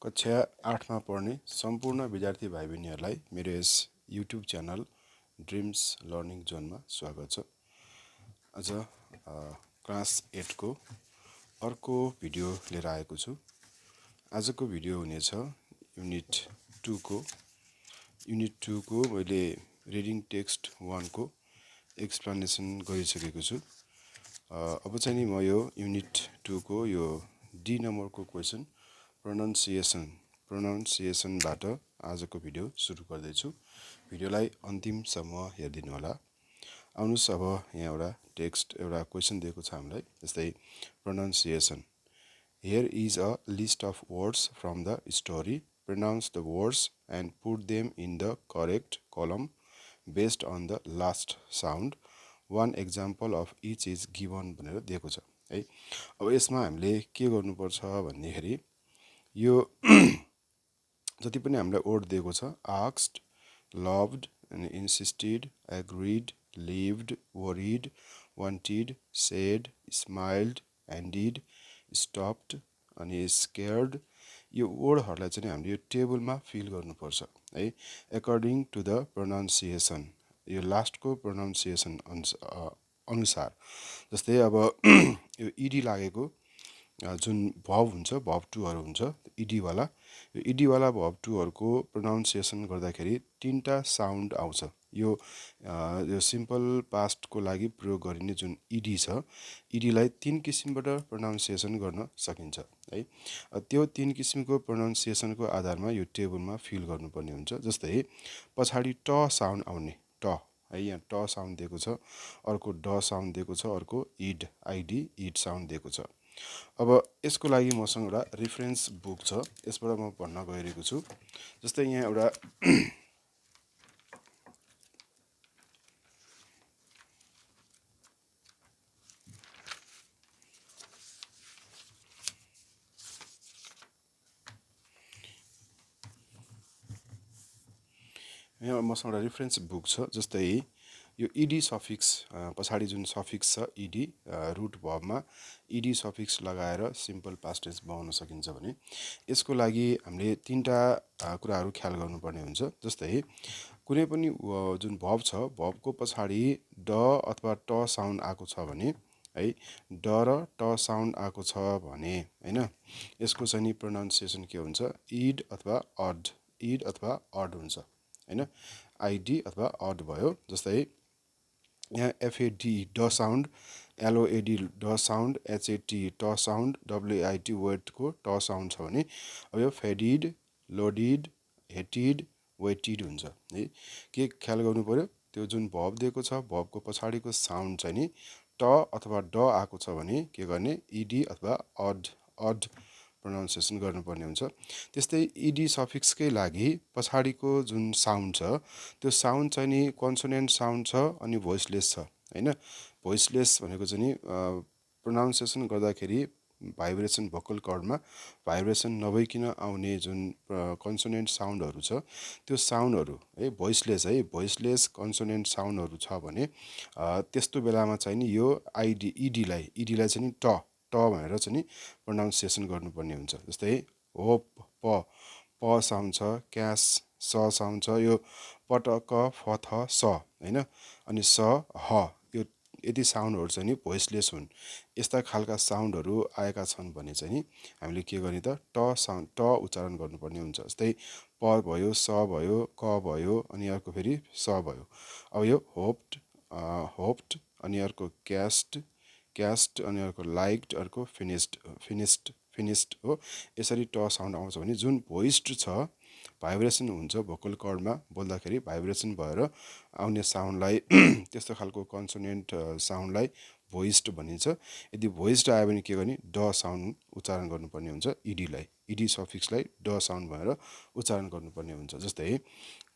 कक्षा 8 मा पढ्ने सम्पूर्ण विद्यार्थी भाइ बहिनीहरूलाई मेरो यस युट्युब च्यानल ड्रिम्स लर्निङ जोनमा स्वागत छ। आज क्लास 8 को अर्को भिडियो लिएर आएको छु। आजको भिडियो हुनेछ युनिट 2 को मैले रिडिङ टेक्स्ट 1 को एक्सप्लेनेसन गरिसकेको छु। अब चाहिँ नि म यो युनिट 2 को यो डी नम्बरको क्वेसन प्रोनाउन्सिएसनबाट आजको भिडियो सुरु गर्दैछु। भिडियोलाई अन्तिमसम्म हेरिदिनु होला। आउनुहोस् अब यहाँ एउटा टेक्स्ट एउटा क्वेसन दिएको छ हामीलाई। जस्तै pronunciation, here is a list of words from the story, pronounce the words and put them in the correct column based on the last sound, one example of each is given भनेर दिएको छ है। अब यसमा हामीले के गर्नुपर्छ भन्दाखेरि यो जति पनि हामीलाई वर्ड दिएको छ, asked, loved, insisted, agreed, lived, worried, wanted, said, smiled, ended, stopped अनि स्केयर्ड, यो वर्डहरूलाई चाहिँ हामीले यो टेबलमा फिल गर्नुपर्छ है, एकर्डिङ टु द प्रोनाउन्सिएसन, यो लास्टको प्रोनाउन्सिएसन अनुसार। जस्तै अब यो इडी लागेको जुन भब हुन्छ, भब टूहरू हुन्छ इडीवाला, यो इडीवाला भब टूहरूको प्रोनाउन्सिएसन गर्दाखेरि तीनटा साउन्ड आउँछ। यो सिम्पल पास्टको लागि प्रयोग गरिने जुन इडी छ, इडीलाई तीन किसिमबाट प्रोनाउन्सिएसन गर्न सकिन्छ है। त्यो तीन किसिमको प्रोनाउन्सिएसनको आधारमा यो टेबलमा फिल गर्नुपर्ने हुन्छ। जस्तै पछाडि ट साउन्ड आउने, ट है, यहाँ ट साउन्ड दिएको छ, अर्को ड साउन्ड दिएको छ, अर्को इड, आइडी, इड साउन्ड दिएको छ। अब यसको लागि मसँग एउटा रिफरेन्स बुक छ, यसबाट म भन्न गइरहेको छु। जस्तै यहाँ एउटा यहाँ मसँग एउटा रिफरेन्स बुक छ। जस्तै यो इडी सफिक्स पछाडि जुन सफिक्स छ इडी, रुट भबमा इडी सफिक्स लगाएर सिम्पल पास्ट टेन्स बनाउन सकिन्छ भने यसको लागि हामीले तीनटा कुराहरू ख्याल गर्नुपर्ने हुन्छ। जस्तै कुनै पनि जुन भब छ, भबको पछाडि ड अथवा ट साउन्ड आएको छ भने है, ड र ट साउन्ड आएको छ भने हैन, यसको चाहिँ नि प्रोनाउन्सिएसन के हुन्छ, इड अथवा अड, इड अथवा अड हुन्छ हैन, आइडी अथवा अड भयो। जस्तै यहाँ एफएडी ड साउन्ड, एलओएडी ड साउन्ड, एचएटी ट साउन्ड, डब्लुआइटी वेटको ट साउन्ड छ भने अब यो फेडिड, लोडिड, हेटिड, वेटिड हुन्छ है। के ख्याल गर्नु पर्यो, त्यो जुन भब दिएको छ, भबको पछाडिको साउन्ड चाहिँ नि ट अथवा ड आएको छ भने के गर्ने, इडी अथवा अड प्रोनाउन्सिएसन गर्नुपर्ने हुन्छ। त्यस्तै इडी सफिक्सकै लागि पछाडिको जुन साउन्ड छ, त्यो साउन्ड चाहिँ नि कन्सोनेन्ट साउन्ड छ अनि भोइसलेस छ हैन। भोइसलेस भनेको चाहिँ नि प्रोनाउन्सिएसन गर्दाखेरि भाइब्रेसन, भोकल कर्डमा भाइब्रेसन नभइकन आउने जुन कन्सोनेन्ट साउन्डहरू छ, त्यो साउन्डहरू है भोइसलेस कन्सोनेन्ट साउन्डहरू छ भने त्यस्तो बेलामा चाहिँ नि यो इडीलाई चाहिँ नि ट भनेर चाहिँ नि प्रोनाउन्सिएसन गर्नुपर्ने हुन्छ। जस्तै होप, प साउन्ड छ, क्यास स साउन्ड छ, यो पटक फथ स हैन, अनि स ह, यो यदि साउन्डहरू चाहिँ नि भोइसलेस हुन्, यस्ता खालका साउन्डहरू आएका छन् भने चाहिँ नि हामीले के गर्ने त, ट साउन्ड, ट उच्चारण गर्नुपर्ने हुन्छ। जस्तै प भयो, स भयो, क भयो, अनि अर्को फेरि स भयो। अब यो होप्ड अनि अर्को क्यास्ट अनि अर्को लाइक्ड, अर्को फिनिस्ड हो। यसरी ट साउन्ड आउँछ भने जुन भोइस्ड छ, भाइब्रेसन हुन्छ भोकल कर्डमा बोल्दाखेरि, भाइब्रेसन भएर आउने साउन्डलाई त्यस्तो खालको कन्सोनेन्ट साउन्डलाई भोइस्ड भनिन्छ। यदि भोइस्ड आयो भने के गर्ने, ड साउन्ड उच्चारण गर्नुपर्ने हुन्छ, इडी सफिक्सलाई ड साउन्ड भएर उच्चारण गर्नुपर्ने हुन्छ। जस्तै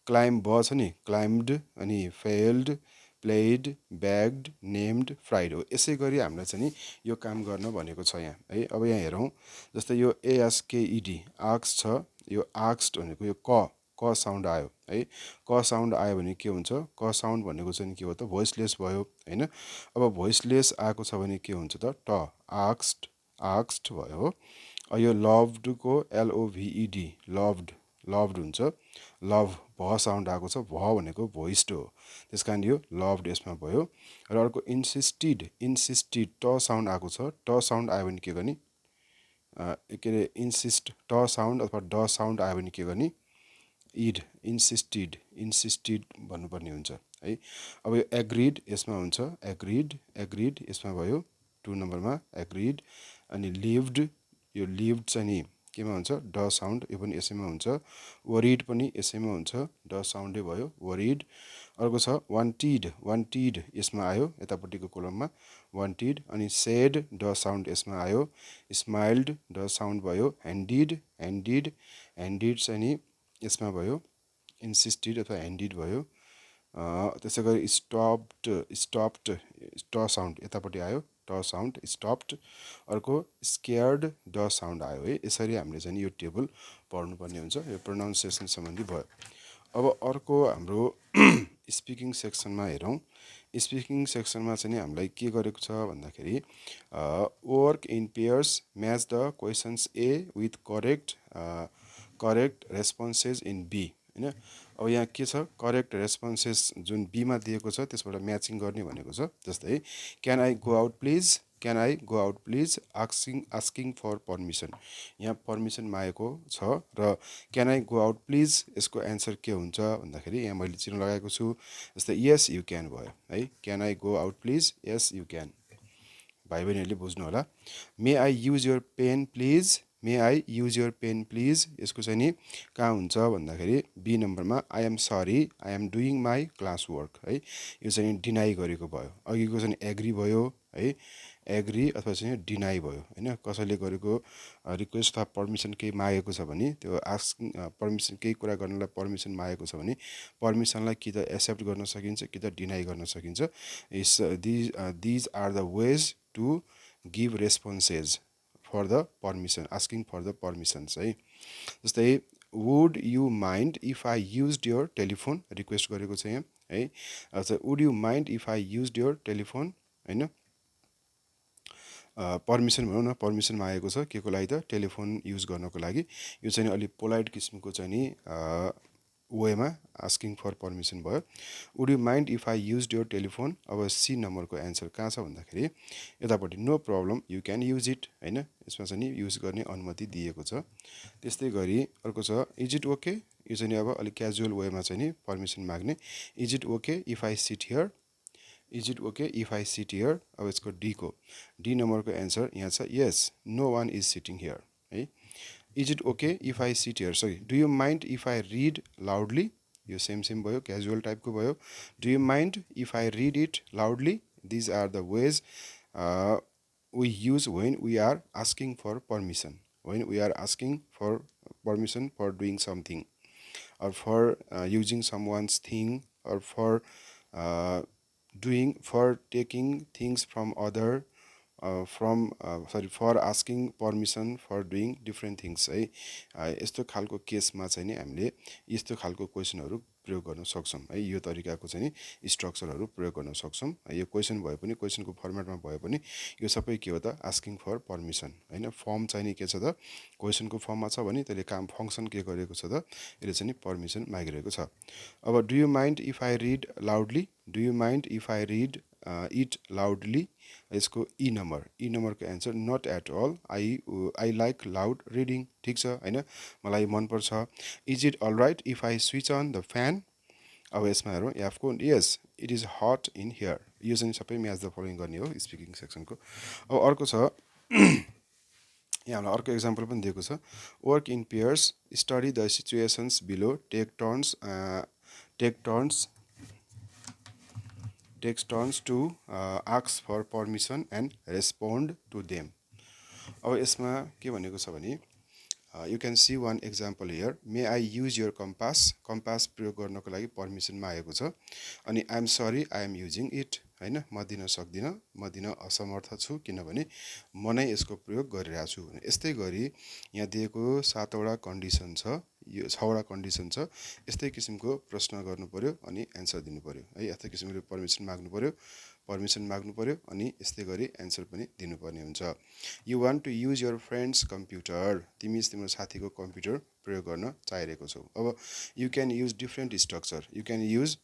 क्लाइम्ब ब छ नि, क्लाइम्ड अनि फेल्ड, प्लेड, ब्याग्ड, नेम्ड, फ्राइड हो। यसै गरी हामीलाई चाहिँ नि यो काम गर्न भनेको छ यहाँ है। अब यहाँ हेरौँ, जस्तै यो एएसकेइडी आक्स छ, यो आक्स्ड भनेको यो क साउन्ड आयो है। क साउन्ड आयो भने के हुन्छ, क साउन्ड भनेको चाहिँ के हो त, भोइसलेस भयो हैन। अब भोइसलेस आएको छ भने के हुन्छ त, ट आक्स्ड भयो। यो लभडको LOVED लभड लभड हुन्छ लभ भ साउन्ड आएको छ भ भनेको भोइस्ड हो त्यस कारण यो लभड यसमा भयो र अर्को इन्सिस्टेड ट साउन्ड आएको छ ट साउन्ड आयो भने के गर्ने के अरे इन्सिस्ट ट साउन्ड अथवा ड साउन्ड आयो भने के गर्ने इन्सिस्टेड भन्नुपर्ने हुन्छ है। अब यो एग्रिड यसमा हुन्छ एग्रिड यसमा भयो 2 नम्बरमा एग्रिड। अनि लिभड यो लिभड चाहिँ नि केमा हुन्छ ड साउन्ड यो पनि यसैमा हुन्छ। वरिड पनि यसैमा हुन्छ ड साउन्डै भयो वरिड। अर्को छ वान्टेड यसमा आयो यतापट्टिको कोलममा वान्टेड। अनि सेड ड साउन्ड यसमा आयो। स्माइल्ड ड साउन्ड भयो। ह्यान्डिड चाहिँ नि यसमा भयो इन्सिस्टेड अथवा ह्यान्डिड भयो। त्यसै गरी स्टप्ड ट साउन्ड यतापट्टि आयो ट साउन्ड स्टप्ड। अर्को स्केयर्ड ड साउन्ड आयो है। यसरी हामीले चाहिँ यो टेबल पढ्नुपर्ने हुन्छ। यो प्रोनाउन्सिएसन सम्बन्धी भयो। अब अर्को हाम्रो स्पिकिङ सेक्सनमा हेरौँ। स्पिकिङ सेक्सनमा चाहिँ हामीलाई के गरेको छ भन्दाखेरि work in pairs match the questions A with correct responses in B होइन। अब यहाँ के छ करेक्ट रेस्पोन्सेस जुन बीमा दिएको छ त्यसबाट म्याचिङ गर्ने भनेको छ। जस्तै can I go out please asking for permission यहाँ पर्मिसन मागेको छ र can I go out please यसको एन्सर के हुन्छ भन्दाखेरि यहाँ मैले चिन्ह लगाएको छु। जस्तै यस यु क्यान भयो है। Can I go out please yes you can भाइ बहिनीहरूले बुझ्नु होला। May I use your pen please यसको चाहिँ नि कहाँ हुन्छ भन्दाखेरि बी नम्बरमा I am sorry I am doing my class work है। यो चाहिँ डिनाई गरेको भयो। अघिको चाहिँ एग्री भयो है एग्री अथवा चाहिँ डिनाई भयो होइन। कसैले गरेको रिक्वेस्ट अथवा पर्मिसन केही मागेको छ भने त्यो आस्किङ पर्मिसन केही कुरा गर्नलाई पर्मिसन मागेको छ भने पर्मिसनलाई कि त एक्सेप्ट गर्न सकिन्छ कि त डिनाई गर्न सकिन्छ। These are the ways to give responses for the permission asking for the permissions है। जस्तै would you mind if I used your telephone request गरेको छ यहाँ है। अच्छा would you mind if I used your telephone होइन permission भनौँ न पर्मिसन मागेको छ के को लागि त टेलिफोन युज गर्नको लागि। यो चाहिँ अलिक पोलाइट किसिमको चाहिँ नि वेमा आस्किङ फर पर्मिसन भयो। Would you mind if I use your telephone. अब सी नम्बरको एन्सर कहाँ छ भन्दाखेरि यतापट्टि no problem you can use it होइन। यसमा चाहिँ नि युज गर्ने अनुमति दिएको छ। त्यस्तै गरी अर्को छ इज इट ओके यो चाहिँ अब अलिक क्याजुअल वेमा चाहिँ नि पर्मिसन माग्ने is it okay if I sit here अब यसको डी नम्बरको एन्सर यहाँ छ yes no one is sitting here है। Is it okay if I sit here sorry do you mind if I read loudly यो same भयो casual टाइपको भयो। Do you mind if I read it loudly these are the ways we use when we are asking for permission for doing something or for using someone's thing or for taking things from other for asking permission for doing different things है। यस्तो खालको केसमा चाहिँ नि हामीले यस्तो खालको क्वेसनहरू प्रयोग गर्न सक्छौँ है। यो तरिकाको चाहिँ नि स्ट्रक्चरहरू प्रयोग गर्न सक्छौँ। यो क्वेसन भए पनि क्वेसनको फर्मेटमा भए पनि यो सबै के हो त आस्किङ फर पर्मिसन होइन। फर्म चाहिँ नि के छ त क्वेसनको फर्ममा छ भने त्यसले काम फङ्सन के गरेको छ त यसले चाहिँ नि पर्मिसन मागिरहेको छ। अब do you mind if I read loudly it loudly यसको ई नम्बरको answer not at all I like loud reading ठिक छ होइन मलाई मनपर्छ। Is it all right if I switch on the fan अब यसमा हेरौँ एफको yes it is hot in here यो चाहिँ सबै म्याच द फलोइङ गर्ने हो स्पिकिङ सेक्सनको। अब अर्को छ यहाँ हामीलाई अर्को इक्जाम्पल पनि दिएको छ work in pairs study the situations below take turns to ask for permission and respond to them. अब यसमा के भनेको छ भने you can see one example here may I use your compass प्रयोग गर्नको लागि पर्मिसन मागेको छ। अनि I am sorry I am using it होइन म दिन सक्दिनँ म दिन असमर्थ छु किनभने म नै यसको प्रयोग गरिरहेको छु। यस्तै गरी यहाँ दिएको 7वटा कन्डिसन छ यो 6वटा कन्डिसन छ। यस्तै किसिमको प्रश्न गर्नु पर्यो अनि एन्सर दिनु पर्यो है। यस्तै किसिमले पर्मिसन माग्नु पर्यो पर्मिसन माग्नु पर्यो अनि यस्तै गरी एन्सर पनि दिनुपर्ने हुन्छ। You want to use your friends computer, तिमी तिम्रो साथीको कम्प्युटर प्रयोग गर्न चाहिरहेको छौ। अब you can use different structure, you can use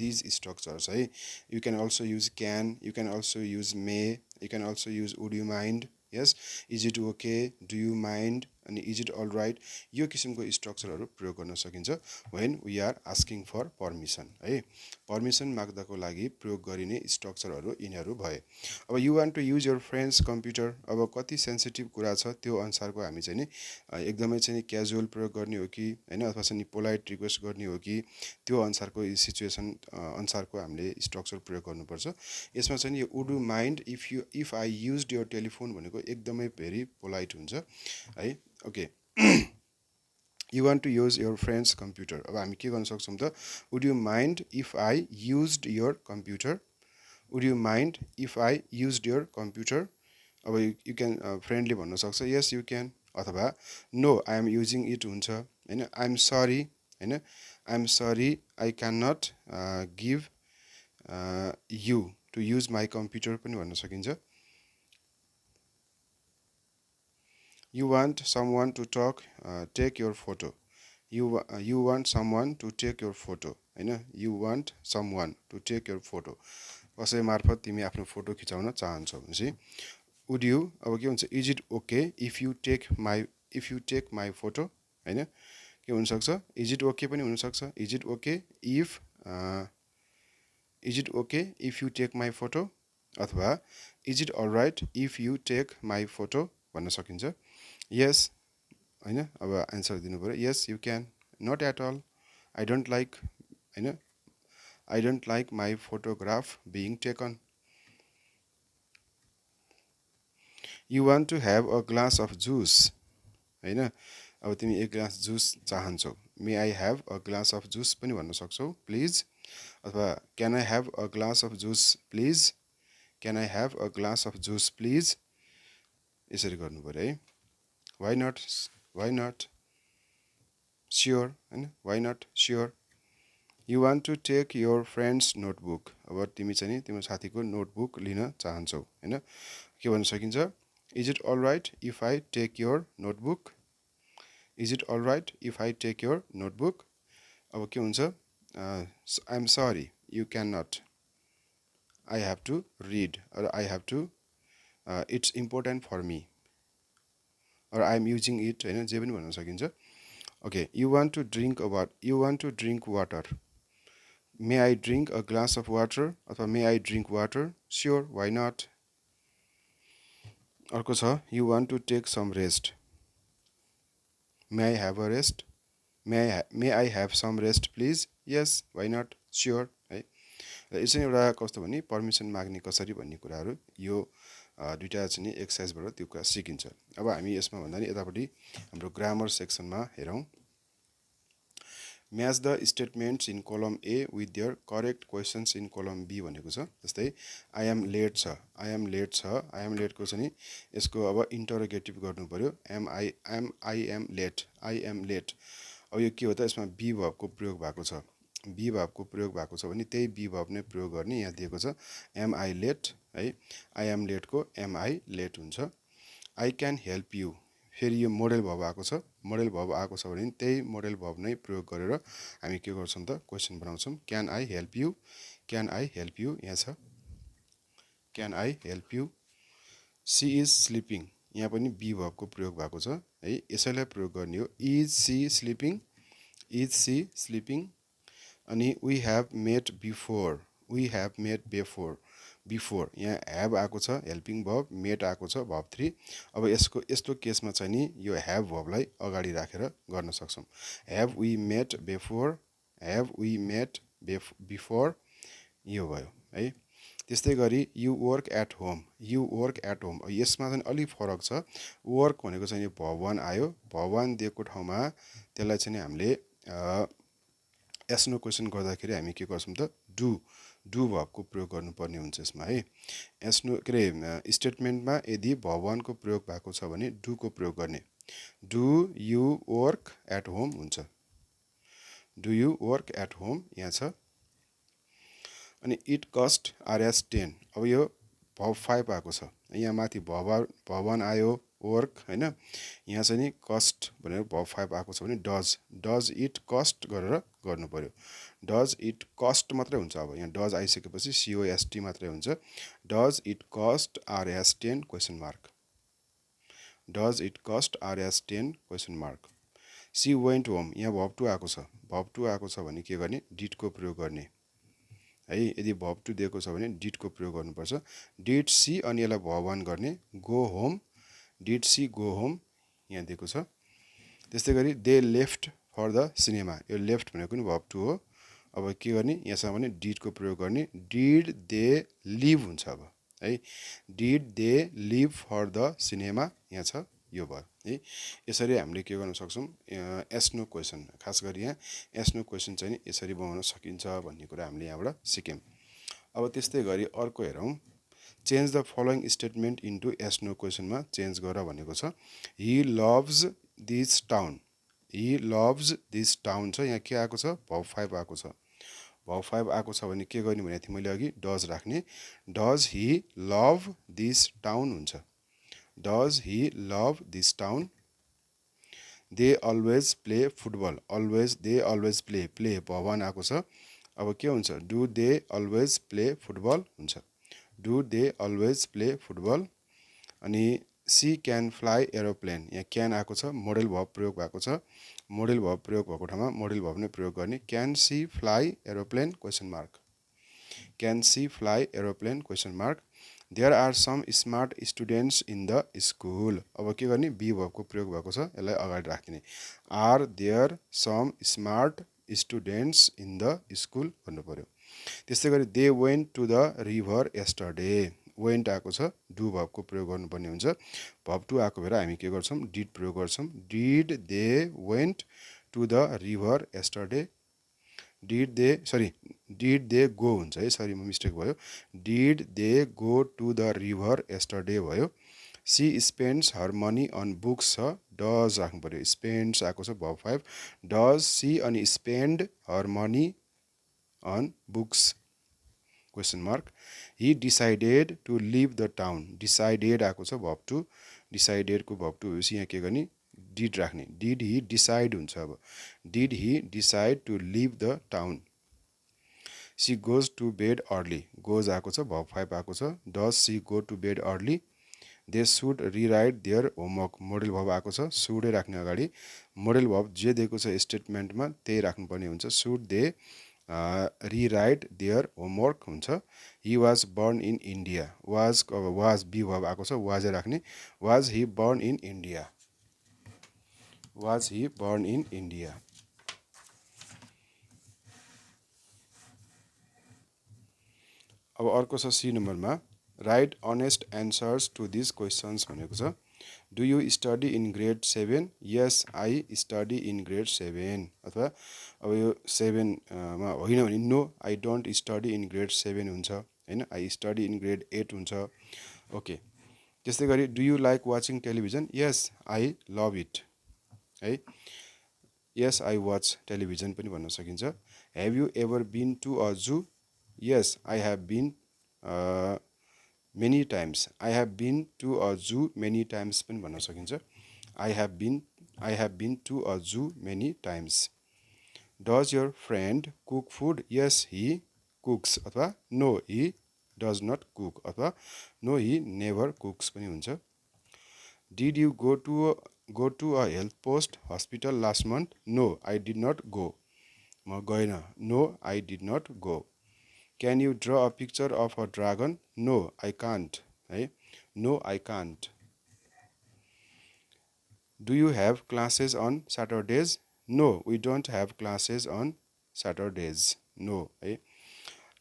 these structures है। You can also use can, you can also use may, you can also use would you mind, yes, is it okay, do you mind अनि is it all right, यो किसिमको स्ट्रक्चरहरू प्रयोग गर्न सकिन्छ when we are asking for permission है। Permission माग्दाको लागि प्रयोग गरिने स्ट्रक्चरहरू यिनीहरू भए। अब you want to use your friends computer, अब कति सेन्सिटिभ कुरा छ त्यो अनुसारको हामी चाहिँ नि एकदमै चाहिँ क्याजुअल प्रयोग गर्ने हो कि होइन, अथवा चाहिँ पोलाइट रिक्वेस्ट गर्ने हो कि त्यो अनुसारको सिचुएसन अनुसारको हामीले स्ट्रक्चर प्रयोग गर्नुपर्छ। यसमा चाहिँ यो would you mind if I used your telephone भनेको एकदमै भेरी पोलाइट हुन्छ है। Okay you want to use your friends computer, अब हामी के गर्न सक्छौँ त, would you mind if I used your computer, would you mind if I used your computer. अब यु क्यान फ्रेन्डली भन्न सक्छ यस यु क्यान, अथवा no I am using it हुन्छ होइन, आई एम सरी होइन, I am sorry I can not give you to use my computer पनि भन्न सकिन्छ। You want someone to take your photo. You want someone to take your photo हैन, you want someone to take your photo, कसै मार्फत तिमी आफ्नो photo खिचाउन चाहन्छौ भनेपछि would you, अब के हुन्छ, is it okay if you take my photo हैन, के हुन सक्छ, is it okay पनि हुन सक्छ, is it okay if you take my photo, अथवा is it alright if you take my photo भन्न सकिन्छ। यस होइन, अब एन्सर दिनु पऱ्यो, yes you can, not at all, I don't like होइन, I don't like my photograph being taken. You want to have a glass of juice होइन, अब तिमी एक ग्लास जुस चाहन्छौ, may I have a glass of juice पनि भन्न सक्छौ please, अथवा can I have a glass of juice please, can I have a glass of juice please, यसरी गर्नु पऱ्यो है। Why not, sure होइन, why not, sure। You want to take your friend's notebook, अब तिमी चाहिँ तिम्रो साथीको नोटबुक लिन चाहन्छौ होइन, के भन्न सकिन्छ, is it all right if I take your notebook, is it all right if I take your notebook। अब के हुन्छ, I am sorry you cannot, I have to read or I have to it's important for me or I am using it होइन, जे पनि भन्न सकिन्छ। Okay you want to drink water, may I drink a glass of water, अथवा may I drink water, sure why not. अर्को छ you want to take some rest, may I have a rest, may I have some rest please, yes why not, sure है। र यो चाहिँ एउटा कस्तो भने पर्मिसन माग्ने कसरी भन्ने कुराहरू यो दुईवटा चाहिँ एक्सर्साइजबाट त्यो कुरा सिकिन्छ। अब हामी यसमा भन्दा नि यतापट्टि हाम्रो ग्रामर सेक्सनमा हेरौँ। Match the statements in column A with their correct questions in column B भनेको छ। जस्तै आई एम लेट छ, आई एम लेटको चाहिँ नि यसको अब इन्टरोगेटिभ गर्नु पऱ्यो, आई एम लेट। अब यो के हो त, यसमा बी भर्बको प्रयोग भएको छ, बी भर्बको प्रयोग भएको छ भने त्यही बी भर्ब नै प्रयोग गर्ने। यहाँ दिएको छ एम आई लेट है, आई एम लेटको एम आई लेट हुन्छ। आई क्यान हेल्प यु, फेरि यो मोडेल भर्ब आएको छ, मोडेल भर्ब आएको छ भने त्यही मोडेल भर्ब नै प्रयोग गरेर हामी के गर्छौँ त, क्वेसन बनाउँछौँ। Can I help you, can I help you, यहाँ छ can I help you. She is sleeping, यहाँ पनि बी भर्बको प्रयोग भएको छ है, यसैलाई प्रयोग गर्ने हो। Is she sleeping, is she sleeping. अनि we have met before, we have met before, यहाँ हेभ आएको छ हेल्पिङ भर्ब, मेट आएको छ भर्ब 3। अब यस्तो केसमा चाहिँ नि यो हेभ भर्बलाई अगाडि राखेर गर्न सक्छौँ। Have we met before, have we met before, यो भयो है। त्यस्तै गरी you work at home, you work at home, यसमा चाहिँ अलिक फरक छ। वर्क भनेको चाहिँ यो भर्ब 1 आयो, भर्ब 1 दिएको ठाउँमा त्यसलाई चाहिँ हामीले एस्नो क्वेसन गर्दाखेरि हामी के गर्छौँ त, डु भर्बको प्रयोग गर्नुपर्ने हुन्छ यसमा है। एस्नो के अरे स्टेटमेन्टमा यदि भर्ब 1 को प्रयोग भएको छ भने डुको प्रयोग गर्ने। Do you work at home हुन्छ, do you work at home यहाँ छ। अनि इट कस्ट RS10। अब यो भर्ब 5 आएको छ, यहाँ माथि भवन आयो वर्क हैन, यहाँ चाहिँ नि कस्ट भनेर भर्ब 5 आएको छ भने डज इट कस्ट गरेर गर्नु पर्यो। डज इट कस्ट मात्रै हुन्छ। अब यहाँ डज आइसकेपछि COST मात्रै हुन्छ। Does it cost RS10 question mark. Does it cost RS10 question mark. She went home, यहाँ भर्ब 2 आएको छ। भर्ब 2 आएको छ भने के गर्ने, डिडको प्रयोग गर्ने है। यदि भर्ब 2 दिएको छ भने डिडको प्रयोग गर्नुपर्छ। डिड सी अनि यसलाई भर्ब 1 गर्ने, go home, did she go home यहाँ दिएको छ। त्यस्तै गरी they left for the cinema, यो लेफ्ट भनेको पनि भर्ब 2 हो। अब के गर्ने, यहाँसम्म भने डिडको प्रयोग गर्ने, डिड दे लिभ हुन्छ अब है। Did they leave for the cinema यहाँ छ, यो भयो है। यसरी हामीले के गर्न सक्छौँ, एस्नो क्वेसन, खास गरी यहाँ एस्नो क्वेसन चाहिँ यसरी बनाउन सकिन्छ भन्ने कुरा हामीले यहाँबाट सिक्यौँ। अब त्यस्तै गरी अर्को हेरौँ, change the following statement into yes no क्वेसनमा चेन्ज गर भनेको छ। He loves this town, he loves this town छ, यहाँ के आएको छ, भर्ब 5 आएको छ। भर्ब 5 आएको छ भने के गर्ने भनेको थिएँ मैले अघि, डज राख्ने। Does he love this town हुन्छ। Does he love this town. They always play football, always they always play, play verb 1 आएको छ। अब के हुन्छ, do they always play football हुन्छ। Do they always play football. अनि she can fly aeroplane, यहाँ can आएको छ, मोडेल भर्ब प्रयोग भएको छ। मोडेल भर्ब प्रयोग भएको ठाउँमा मोडेल भर्ब नै प्रयोग गर्ने। Can she fly aeroplane question mark. Can she fly aeroplane question mark. There are some smart students in the school, अब के गर्ने, बी भर्बको प्रयोग भएको छ, यसलाई अगाडि राखिदिने। Are there some smart students in the school भन्नु पर्यो। त्यस्तै गरी they went to the river yesterday, went आएको छ, डु भर्बको प्रयोग गर्नुपर्ने हुन्छ। भर्ब 2 आएको भएर हामी के गर्छौँ, डिड प्रयोग गर्छौँ। Did they went to the river yesterday. Did they go हुन्छ है, सरी म मिस्टेक भयो। Did they go to the river yesterday भयो। She spends her money on books छ, डज राख्नु पर्यो। स्पेन्ड्स आएको छ भर्ब 5, डज सी अनि spend her money on books question mark. He decided to leave the town, decided आएको छ verb 2, डिसाइडेडको verb 2 भएपछि यहाँ के गर्ने, डिड राख्ने। डिड हि डिसाइड हुन्छ। अब did he decide to leave the town. She goes to bed early, goes आएको छ, भर्ब 5 आएको छ। Does she go to bed early. They should rewrite their homework, modal verb आएको छ, सुडै राख्ने अगाडि। मोडेल भर्ब जे दिएको छ स्टेटमेन्टमा त्यही राख्नुपर्ने हुन्छ। Should they rewrite their homework हुन्छ। He was born in India, was, अब वाज बी भर्ब आएको छ, वाजै राख्ने। Was he born in India, was he born in India. अब अर्को छ सी नम्बरमा, write honest answers to this questions भनेको छ। Do you study in grade 7? Yes I study in grade 7, अथवा अब यो 7 मा होइन भने no I don't study in grade 7 हुन्छ हैन, आई स्टडी इन ग्रेड 8 हुन्छ। ओके, त्यस्तै गरी do you like watching television? Yes I love it है। यस आई वाच टेलिभिजन पनि भन्न सकिन्छ। Have you ever been to a zoo? Yes I have been many times, I have been to a zoo many times पनि भन्न सकिन्छ। I have been to a zoo many times. Does your friend cook food? Yes he cooks, अथवा no he does not cook, अथवा no ही never cooks पनि हुन्छ। Did you go to a health post hospital last month? No I did not go, म गएन। No I did not go. Can you draw a picture of a dragon? No I can't है, no I can't. Do you have classes on Saturdays? No we don't have classes on Saturdays, no है।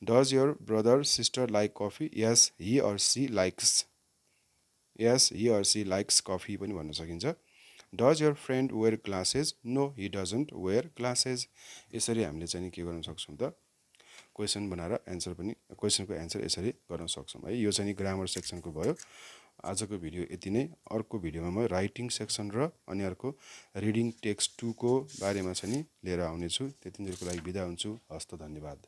Does your brother sister like coffee? Yes he or she likes, yes he or she likes coffee पनि भन्न सकिन्छ। Does your friend wear glasses? No he doesn't wear glasses. यसरी हामीले चाहिँ के गर्न सक्छौँ त, क्वेसन बनाएर एन्सर पनि, क्वेसनको एन्सर यसरी गर्न सक्छौँ है। यो चाहिँ ग्रामर सेक्सनको भयो। आजको भिडियो यति नै। अर्को भिडियोमा म राइटिङ सेक्सन र अनि अर्को रिडिङ टेक्स्ट 2 को बारेमा चाहिँ लिएर आउनेछु। त्यतिन्जेलको लागि बिदा हुन्छु। हस्त, धन्यवाद।